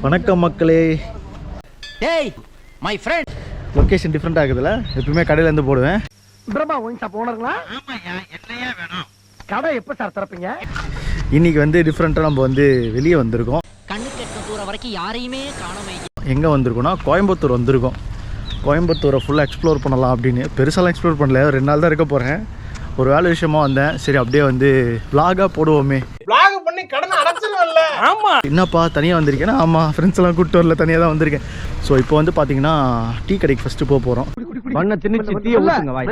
வணக்கம் மக்களே. டேய் மை ஃப்ரெண்ட். லொகேஷன் டிஃப்ரெண்ட் ஆகுதுல. எப்பவுமே கடையில இருந்து போடுவேன். பிரபா ஒயின் ஷாப் ஓனருங்களா? ஆமாயா, என்னையா வேணும்? கடை எப்ப சார் திறப்பீங்க? இன்னைக்கு வந்து டிஃப்ரெண்டா நம்ம வந்து வெளியே வந்திருக்கோம். கண்ணு கெட்ட தூரம் வரைக்கும் யாரையுமே காணோமே. எங்கே வந்திருக்கோம்னா கோயம்புத்தூர் வந்திருக்கோம். கோயம்புத்தூரை ஃபுல்லாக எக்ஸ்ப்ளோர் பண்ணலாம் அப்படின்னு. பெருசாலாம் எக்ஸ்ப்ளோர் பண்ணல, 2 நாள் தான் இருக்க போகிறேன். ஒரு வேலை விஷயமா வந்தேன். சரி அப்படியே வந்து vlog-ஆ போடுவோமே. vlog பண்ணி கடனை அடைச்சிருவல்ல. ஆமா. என்னப்பா தனியாக வந்திருக்கேன்னா? ஆமாம், ஃப்ரெண்ட்ஸ் எல்லாம் கூப்பிட்டு வரல, தனியாக தான் வந்திருக்கேன். ஸோ இப்போ வந்து பார்த்தீங்கன்னா டீ கடைக்கு ஃபஸ்ட்டு போக போகிறோம். பண்ண திணிச்சு டீயை ஊத்துங்க வாய்.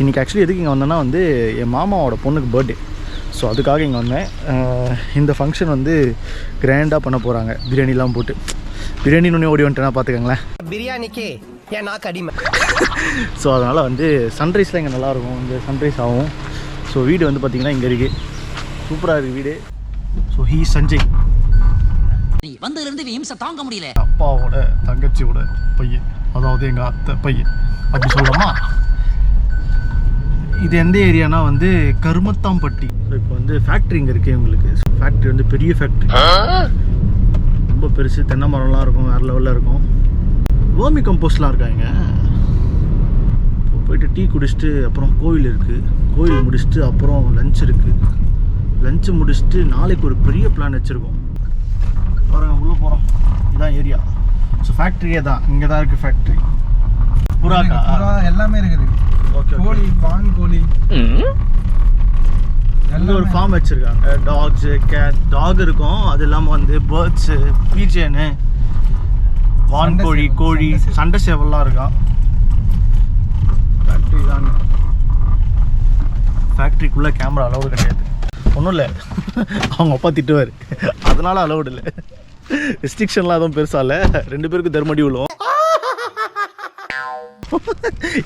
இன்றைக்கி ஆக்சுவலி எதுக்கு இங்கே வந்தேன்னா வந்து என் மாமாவோட பொண்ணுக்கு பர்த்டே. ஸோ அதுக்காக இங்கே வந்தேன். இந்த ஃபங்க்ஷன் வந்து கிராண்டாக பண்ண போகிறாங்க. பிரியாணிலாம் போட்டு. பிரியாணின்னு ஓடி வந்துட்டேன்னா பார்த்துக்கங்களேன். பிரியாணிக்கு ஏன் நாக்கு அடிமை. ஸோ அதனால் வந்து சன்ரைஸ்லாம் இங்கே நல்லாயிருக்கும். இங்கே சன்ரைஸ் ஆகும். ஸோ வீடு வந்து பார்த்திங்கன்னா இங்கே இருக்குது. சூப்பராக இருக்குது வீடு. ஸோ சஞ்சய் வந்ததுலேருந்து இம்சை தாங்க முடியல. அப்பாவோட தங்கச்சியோட பையன், அதாவது எங்கள் அத்தை பையன் அப்படி சொல்லலாமா. இது எந்த ஏரியானா வந்து கருமத்தாம்பட்டி. ஸோ இப்போ வந்து ஃபேக்ட்ரி இங்கே இருக்குது இவங்களுக்கு. ஃபேக்ட்ரி வந்து பெரிய ஃபேக்ட்ரி, ரொம்ப பெருசு. தென்னை மரம்லாம் இருக்கும், வேறு லெவலில் இருக்கும். வேர்மி கம்போஸ்ட்லாம் இருக்காங்க. இப்போ போயிட்டு டீ குடிச்சிட்டு அப்புறம் கோவில் இருக்குது. கோவில் முடிச்சுட்டு அப்புறம் லஞ்ச் இருக்குது. லஞ்சு முடிச்சுட்டு நாளைக்கு ஒரு பெரிய பிளான் வச்சுருக்கோம். பாருங்க உள்ளே போகிறோம். இதுதான் ஏரியா. ஸோ ஃபேக்ட்ரியே தான், இங்கே தான் இருக்குது ஃபேக்ட்ரி. புறாக்கா எல்லாமே இருக்குது. ஓகே. கோழி, பான் கோழி, எல்லாம் ஒரு ஃபார்ம் வச்சுருக்காங்க. டாக்ஸு, கேட், டாக் இருக்கும். அது இல்லாமல் வந்து பேர்ட்ஸு, பீஜனு, வான்கோழி, கோழி, சண்டை சேவல்லாம் இருக்கான். ஃபேக்ட்ரி தாங்க. ஃபேக்ட்ரிக்குள்ளே கேமரா அலௌடு கிடையாது. ஒன்றும் இல்லை, அவங்க அப்பா திட்டுவார், அதனால அலௌடு இல்லை. ரெஸ்ட்ரிக்ஷன்லாம் எதுவும் பெருசாக இல்லை. 2 பேருக்கும் தர்மடி விழுவோம்.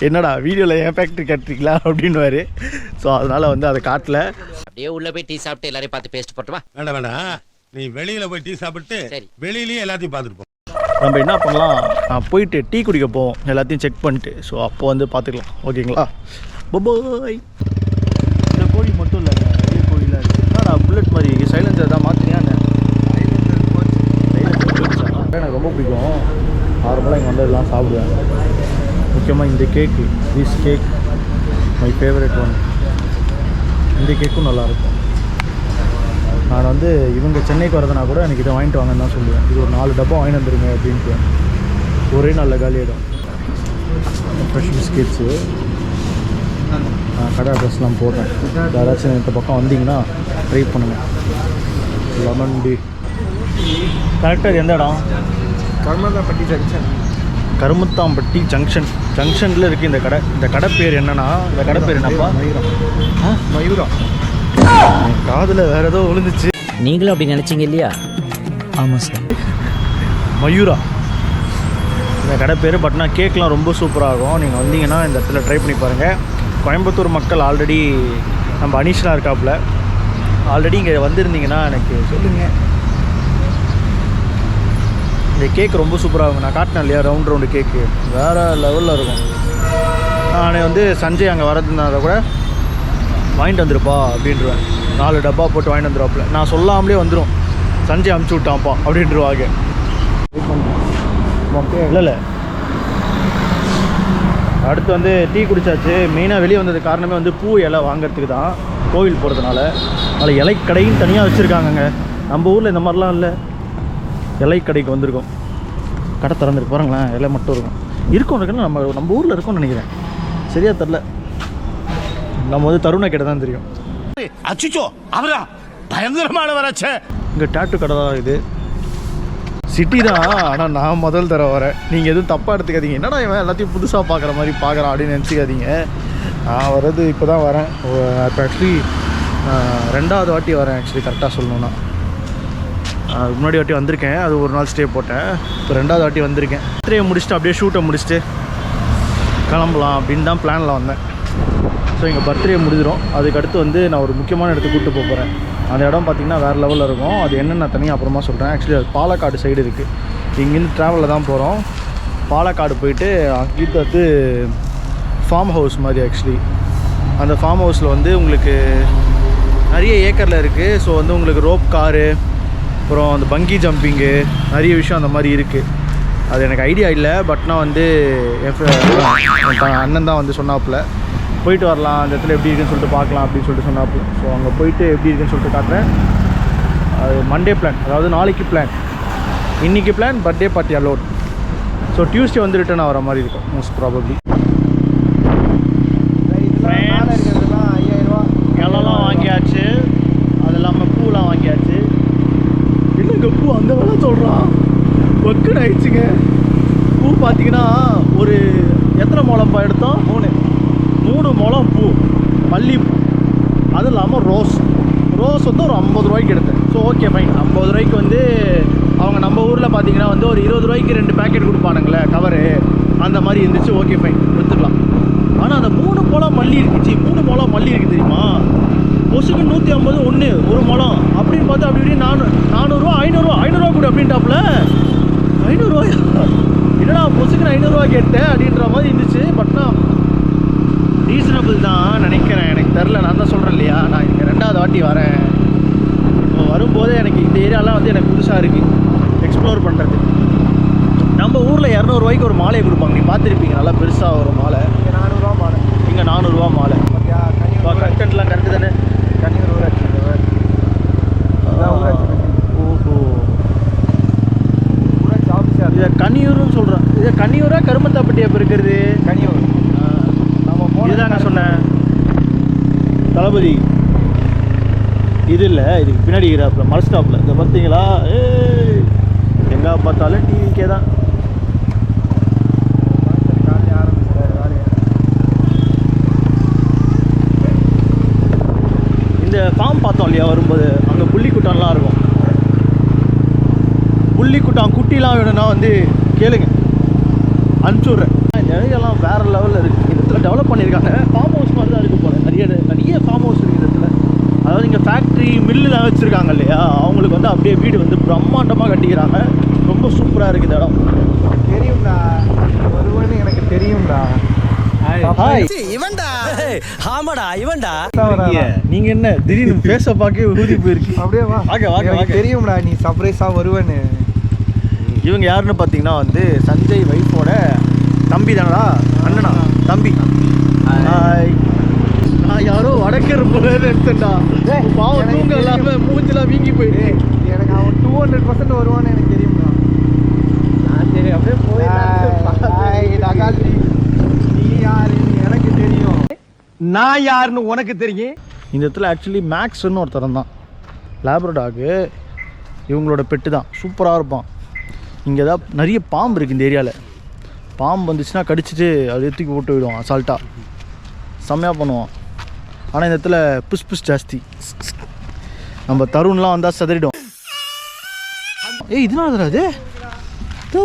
என்னடா வீடியோவில் என் ஃபேக்ட்ரி காட்டுறீங்களா அப்படின்வாரு. ஸோ அதனால் வந்து அதை காட்டல. அப்படியே உள்ள போய் டீ சாப்பிட்டு எல்லாரையும் பார்த்து பேஸ்ட் போட்டுவா. வேண்டாம், நீ வெளியில போய் டீ சாப்பிட்டு வெளியிலயே எல்லாத்தையும் பார்த்துட்டு போ. நம்ம என்ன பண்ணலாம், போயிட்டு டீ குடிக்க போவோம், எல்லாத்தையும் செக் பண்ணிட்டு. ஸோ அப்போ வந்து பார்த்துக்கலாம், ஓகேங்களா? பபாய். இந்த கோழி மட்டும் இல்லைங்க, நிறைய கோழிலாம் இருக்குது. நான் புல்லட் மாதிரி சைலன்சர் தான் மாற்றினியான்னு. எனக்கு ரொம்ப பிடிக்கும். நார்மலாக இங்கே வந்து எல்லாம் சாப்பிடுவேன். முக்கியமாக இந்த cake, this cake my favourite one. இந்த கேக்கும் நல்லாயிருக்கும். நான் வந்து இவங்க சென்னைக்கு வரதுனா கூட எனக்கு இதை வாங்கிட்டு வாங்கன்னு தான் சொல்லுவேன். இது ஒரு 4 டப்பா வாங்கிட்டு வந்துருங்க அப்படின்ட்டு. ஒரே நல்ல காலியிடும். ஃப்ரெஷ் பிஸ்கெட்ஸு, கடை அட்ரஸ்லாம் போட்டேன். யாராச்சும் இந்த பக்கம் வந்தீங்கன்னா ட்ரை பண்ணுங்கள். Lemon tea. கரெக்டாக எந்த இடம்? கருமத்தாம்பட்டி ஜங்ஷன். கருமத்தாம்பட்டி ஜங்ஷனில் இருக்குது இந்த கடை. இந்த கடை பேர் என்னன்னா, இந்த கடை பேர் என்னப்பா? மயூரா. காதில் வேறு ஏதோ விழுந்துச்சு. நீங்களும் அப்படி நினைச்சீங்க இல்லையா? ஆமாம் சார், மயூரா இந்த கடை பேர். பட்னா கேக்லாம் ரொம்ப சூப்பராகும். நீங்கள் வந்தீங்கன்னா இந்த இடத்துல ட்ரை பண்ணி பாருங்கள். கோயம்புத்தூர் மக்கள் ஆல்ரெடி நம்ம அனீஷ்லாம் இருக்காப்புல, ஆல்ரெடி இங்கே வந்திருந்தீங்கன்னா எனக்கு சொல்லுங்கள். இந்த கேக் ரொம்ப சூப்பராக இருக்கும். நான் காட்டினேன் இல்லையா, ரவுண்டு கேக்கு வேறு லெவலில் இருக்கும். நான் வந்து சஞ்சய் அங்கே வரதுனால கூட வாங்கிட்டு வந்துருப்பா அப்படின்ட்டுருவேன். 4 டப்பா போட்டு வாங்கிட்டு வந்துருவாப்புல. நான் சொல்லாமலே வந்துடும், சஞ்சய் அமுச்சு விட்டான்ப்பா அப்படின்ட்டுருவாங்க. இல்லை அடுத்து வந்து டீ குடித்தாச்சு. மெயினாக வெளியே வந்தது காரணமே வந்து பூ இலை வாங்கிறதுக்கு தான், கோவில் போகிறதுனால. அதில் இலை கடையும் தனியாக வச்சுருக்காங்கங்க. நம்ம ஊரில் இந்த மாதிரிலாம் இல்லை. இலை கடைக்கு வந்திருக்கோம். கடை திறந்துருக்கு பாருங்களேன். இலை மட்டும் இருக்குன்னு நம்ம ஊரில் இருக்கோம்னு நினைக்கிறேன். சரியா தெரில. நம்ம வந்து தருணை கடை தான் தெரியும். அச்சுச்சோ, அவரா பயங்கரமான வராச்சே. இங்கே டாட்டு கடை தான் இது. சிட்டி தான், ஆனால் நான் முதல் தடவை வரேன். நீங்கள் எதுவும் தப்பாக எடுத்துக்காதீங்க. என்னடா இவன் எல்லாத்தையும் புதுசாக பார்க்குற மாதிரி பார்க்குறான் அப்படின்னு நினச்சிக்காதீங்க. நான் வர்றது இப்போ தான் வரேன். இப்போ ஆக்சுவலி 2வது வாட்டி வரேன். ஆக்சுவலி கரெக்டாக சொல்லணுன்னா, முன்னாடி வாட்டி வந்திருக்கேன், அது ஒரு நாள் ஸ்டே போட்டேன். இப்போ 2வது வாட்டி வந்திருக்கேன். பர்த்டே முடிச்சுட்டு அப்படியே ஷூட்டை முடிச்சுட்டு கிளம்பலாம் அப்படின்னு தான் பிளானில் வந்தேன். ஸோ எங்கள் பர்த்டே முடிஞ்சிடும். அதுக்கடுத்து வந்து நான் ஒரு முக்கியமான இடத்துக்கு கூப்பிட்டு போகிறேன். அந்த இடம் பார்த்திங்கன்னா வேறு லெவலில் இருக்கும். அது என்னென்னு நான் தனியாக அப்புறமா சொல்கிறேன். ஆக்சுவலி அது பாலக்காடு சைடு இருக்குது. இங்கேருந்து ட்ராவலில் தான் போகிறோம். பாலக்காடு போயிட்டு அங்கேட்டு வந்து ஃபார்ம் ஹவுஸ் மாதிரி. ஆக்சுவலி அந்த ஃபார்ம் ஹவுஸில் வந்து உங்களுக்கு நிறைய ஏக்கரில் இருக்குது. ஸோ வந்து உங்களுக்கு ரோப் காரு, அப்புறம் அந்த பங்கி ஜம்பிங்கு நிறைய விஷயம் அந்த மாதிரி இருக்குது. அது எனக்கு ஐடியா இல்லை. பட் நான் வந்து என் அண்ணன் தான் வந்து சொன்னாப்புல போயிட்டு வரலாம், அந்த இடத்துல எப்படி இருக்குன்னு சொல்லிட்டு பார்க்கலாம் அப்படின்னு சொல்லிட்டு சொன்னாப்புல. ஸோ அங்கே போயிட்டு எப்படி இருக்குன்னு சொல்லிட்டு காட்டுறேன். அது மண்டே பிளான், அதாவது நாளைக்கு பிளான். இன்றைக்கி பிளான் பர்த்டே பார்ட்டி அலோட். ஸோ டியூஸ்டே வந்து ரிட்டர்ன் ஆகிற மாதிரி இருக்கும் மோஸ்ட் ப்ராபப்ளி. இலெல்லாம் வாங்கியாச்சு, அது இல்லாமல் பூலாம் வாங்கியாச்சு. இல்லைங்க பூ அந்த வேலை சொல்கிறான் ஒக்குன்னு ஆயிடுச்சுங்க. பூ பார்த்தீங்கன்னா ஒரு எத்தனை முழம்பா எடுத்தோம்? 3 முழம் பூ, மல்லிகைப்பூ, அதுவும் இல்லாமல் ரோஸ் வந்து ஒரு 50 ரூபாய்க்கு எடுத்தேன். So okay fine. 50 ரூபாய்க்கு வந்து அவங்க நம்ம ஊரில் பார்த்தீங்கன்னா வந்து ஒரு 20 ரூபாய்க்கு 2 பேக்கெட் கொடுப்பானுங்களே கவரு, அந்த மாதிரி இருந்துச்சு. ஓகே ஃபைன், எடுத்துக்கலாம். ஆனால் அந்த 3 முழம் மல்லி இருக்குச்சு, 3 முழம் மல்லி இருக்குது தெரியுமா? பொசுக்கு 150 ஒரு முழம் அப்படின்னு பார்த்து அப்படி இப்படி 400 500 கூட அப்படின்ட்டாப்புல. 500 ரூபாயா? என்னடா பொசுக்கு 500 ரூபா கேட்டேன் அப்படின்ற மாதிரி இருந்துச்சு. பட் நான் ரீசனபிள் தான் நினைக்கிறேன், எனக்கு தெரில. நான் தான் சொல்கிறேன் இல்லையா, நான் இங்கே 2வது வாட்டி வரேன். இப்போ வரும்போது எனக்கு இந்த ஏரியாலாம் வந்து எனக்கு புதுசாக இருக்குது எக்ஸ்ப்ளோர் பண்ணுறது. நம்ம ஊரில் 200 ரூபாய்க்கு ஒரு மாலையை கொடுப்பாங்க, நீ பார்த்துருப்பீங்க, நல்லா பெருசாக ஒரு மாலை. இங்கே 400 ரூபா மாலை. இங்கே 400 ரூபா மாலை. கண்டென்ட்லாம் கரெக்டு தானே? கன்னியூர் ஊராட்சி. ஓஹோ, ஊராட்சி ஆஃபீஸாக இதை கன்னியூர்னு சொல்கிறேன். இதை கன்னியூரா கருமத்தாப்பட்டி அப்போ இருக்கிறது? கன்னியூர். இதுதாங்க சொன்னேன் தளபதி. இது இல்லை, இதுக்கு பின்னாடி இருக்கிறாப்புல மர ஸ்டாப்பில் இதை பார்த்தீங்களா? எங்கே பார்த்தாலும் டிவிக்கே தான். இந்த ஃபார்ம் பார்த்தோம் இல்லையா வரும்போது, அங்கே புள்ளிக்குட்டான்லாம் இருக்கும். புள்ளிக்குட்டான் குட்டிலாம் வேணும்னா வந்து கேளுங்க, அனுப்பிச்சுட்றேன். இந்த இடங்கள்லாம் வேறு லெவலில் இருக்குது. இந்த இடத்துல டெவலப் பண்ணியிருக்காங்க. ஃபார்ம் ஹவுஸ் மாதிரி தான் இருக்குது போல. நிறைய ஃபார்ம் ஹவுஸ் இருக்குது இந்த இடத்துல. அதாவது இங்கே ஃபேக்ட்ரி மில்லுலாம் வச்சுருக்காங்க இல்லையா, அவங்களுக்கு வந்து அப்படியே வீடு வந்து பிரம்மாண்டமாக கட்டிக்கிறாங்க. ரொம்ப சூப்பராக இருக்குது இந்த இடம். தெரியும்டா, ஒருவனு எனக்கு தெரியும்டா. ஹாய், இவன்டா. ஆமாடா இவன்டா. நீங்கள் என்ன திடீர்னு பேச பார்க்க ஊதி போயிருக்கு? அப்படியே வா. வாங்க. தெரியும்டா நீ சர்ப்ரைஸாக வருவேன்னு. இவங்க யாருன்னு பார்த்தீங்கன்னா வந்து சஞ்சய் வைஃபோட தம்பி தானடா, அண்ணனா தம்பி. ஹாய். நான் யாரோ வடக்கர் போல எடுத்தேன்டா. பாவம் தூங்க இல்லாமல் மூஞ்செல்லாம் வீங்கி போயிட்டு. எனக்கு அவன் 200% வருவான்னு எனக்கு தெரியும்டா. சரி அப்படியே போய் நீ யாருன்னு எனக்கு தெரியும், நான் யாருன்னு உனக்கு தெரியும். இந்த இடத்துல ஆக்சுவலி மேக்ஸ்ன்னு ஒருத்தரம் தான், லேப்ரடாகு. இவங்களோட பெட்டு தான், சூப்பராக இருப்பான். இங்கே தான் நிறைய பாம்பு இருக்குது இந்த ஏரியாவில். பாம்பு வந்துச்சுன்னா கடிச்சிட்டு அது தூக்கி போட்டு விடுவான் அசால்ட்டாக, செம்மையாக பண்ணுவான். ஆனால் இந்த இடத்துல புஷ் ஜாஸ்தி. நம்ம தருண்லாம் வந்தால் சதறிடும். ஏய் இதனால அது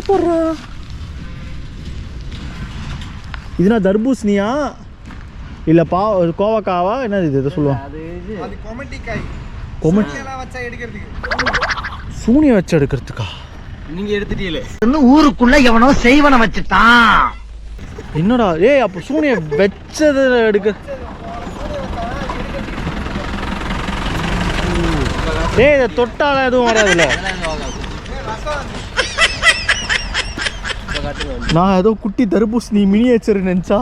போடுறா, இதுனா தர்பூசணியா இல்லை கோவக்காவா என்னது இது? இதை சொல்லுவான் அது கொமட்டிக்காய். கொமட்டிலாம் வச்சா எடுக்கிறதுக்கு, சூனியை வச்சு எடுக்கிறதுக்கா? நீங்க எடுத்துட்டீங்களே. ஊருக்குள்ள எவனோ செய்வன வச்சுட்டான். என்னடா ஏய், அப்போ சூனியை வச்சது எடுக்க? ஏய் இதை தொட்டால எதுவும் வராதுல்ல? நான் ஏதோ குட்டி தர்பூசணி மினியேச்சர் நினச்சா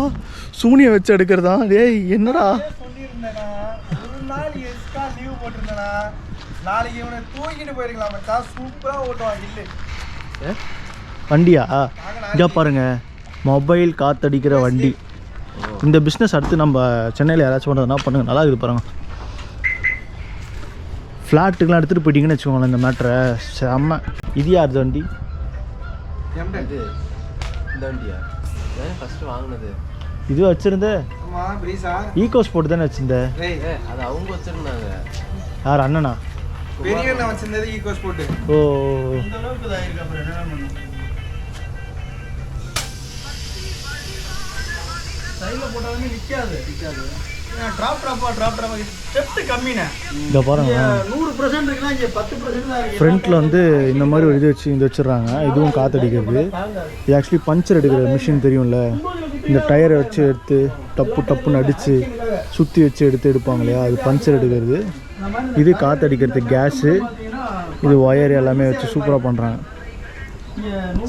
சூனியை வச்சு எடுக்கிறதா? டேய் என்னடா சொல்லியிருந்தேனா ஒரு நாள் எக்ஸ்ட்ரா லீவ் போட்டிருந்தேனா, நாளைக்கு இவனை தூக்கிட்டு போயிருக்கலாம் மச்சான். சூப்பராக ஓட்டுவான் இல்லை வண்டியா? இங்கே பாருங்க, மொபைல் காத்தடிக்கிற வண்டி. இந்த பிஸ்னஸ் அடுத்து நம்ம சென்னையில் யாராச்சும் பண்ணுறதுனா பண்ணுங்க, நல்லா இருக்குது பாருங்க. ஃப்ளாட்டுக்கெலாம் எடுத்துகிட்டு போயிட்டீங்கன்னு வச்சுக்கோங்களேன் இந்த மேட்ரை, செம்ம. இது யார் வண்டி? இந்த வண்டியா ஃபர்ஸ்ட் வாங்குனது? இது வச்சுருந்தேன் ஈகோ ஸ்போர்ட் தானே வச்சுருந்தேன். அது அவங்க வச்சிருந்தாங்க. யார் அண்ணனா? பெரிய வச்சிருந்தது ஈகோ ஸ்போர்ட். ஓ இந்த அளவுக்கு இதாயிருக்கு. அப்புறம் என்ன பண்ணும்? சைடில் போட்டாலுமே நிற்காது. இங்கே பாருங்க, 100% இருக்குன்னா இங்கே 10% தான் இருக்கு. ஃப்ரண்ட்டில் வந்து இந்த மாதிரி ஒரு இது வச்சு இந்த வச்சுருக்காங்க. இதுவும் காற்றடிக்கிறது. இது ஆக்சுவலி பஞ்சர் எடுக்கிற மிஷின் தெரியும்ல, இந்த டயரை வச்சு எடுத்து டப்புன்னு அடித்து சுற்றி வச்சு எடுப்பாங்க இல்லையா, அது பஞ்சர் எடுக்கிறது. இது காற்றடிக்கிறது கேஸு. இது ஒயர் எல்லாமே வச்சு சூப்பராக பண்ணுறாங்க.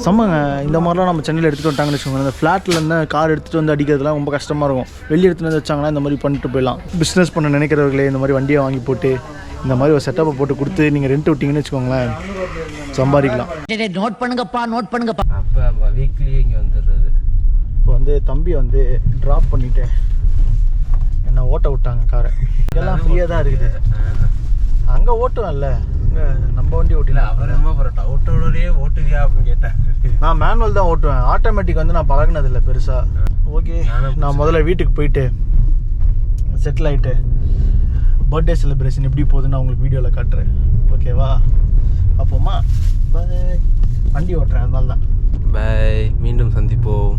செம்மங்க. இந்த மாதிரிலாம் நம்ம சென்னையில் எடுத்துகிட்டு வந்துட்டாங்கன்னு வச்சுக்கோங்க. அந்த ஃப்ளாட்டில் இருந்து கார் எடுத்துகிட்டு வந்து அடிக்கிறதுலாம் ரொம்ப கஷ்டமாக இருக்கும். வெளியே எடுத்துகிட்டு வந்து வச்சாங்கன்னா இந்த மாதிரி பண்ணிட்டு போயிடலாம். பிஸ்னஸ் பண்ண நினைக்கிறவர்களே இந்த மாதிரி வண்டியை வாங்கி போட்டு இந்த மாதிரி ஒரு செட்டப்பை போட்டு கொடுத்து நீங்கள் ரெண்ட் விட்டிங்கன்னு வச்சுக்கோங்களேன், சம்பாதிக்கலாம். நோட் பண்ணுங்கப்பா, நோட் பண்ணுங்கப்பா. அப்போ வீக்லி இங்கே வந்துடுறது. இப்போ வந்து தம்பி வந்து ட்ராப் பண்ணிவிட்டு என்ன ஓட்ட விட்டாங்க காரை. இதெல்லாம் ஃப்ரீயாக தான் இருக்குது. அங்கே ஓட்டுவேன்ல, அங்கே நம்ம வண்டி ஓட்டில. அவர் என்ன போகிறோம் அவுட்டோடே ஓட்டுவியா அப்படின்னு கேட்டேன். நான் மேனுவல் தான் ஓட்டுவேன். ஆட்டோமேட்டிக் வந்து நான் பழகினதில்லை பெருசாக. ஓகே, நான் முதல்ல வீட்டுக்கு போயிட்டு செட்டில் ஆகிட்டு பர்த்டே செலிப்ரேஷன் எப்படி போகுதுன்னு உங்களுக்கு வீடியோவில் காட்டுறேன். ஓகேவா? அப்போம்மா பாய். வண்டி ஓட்டுறேன், அதனால தான். பாய், மீண்டும் சந்திப்போம்.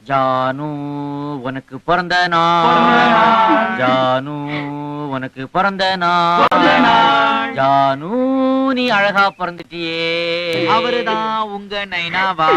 ஜானு உனக்கு பிறந்த நாள், ஜானு உனக்கு பிறந்த நாள், ஜானு நீ அழகா பிறந்துட்டியே, அவருதான் உங்க நைனாவா.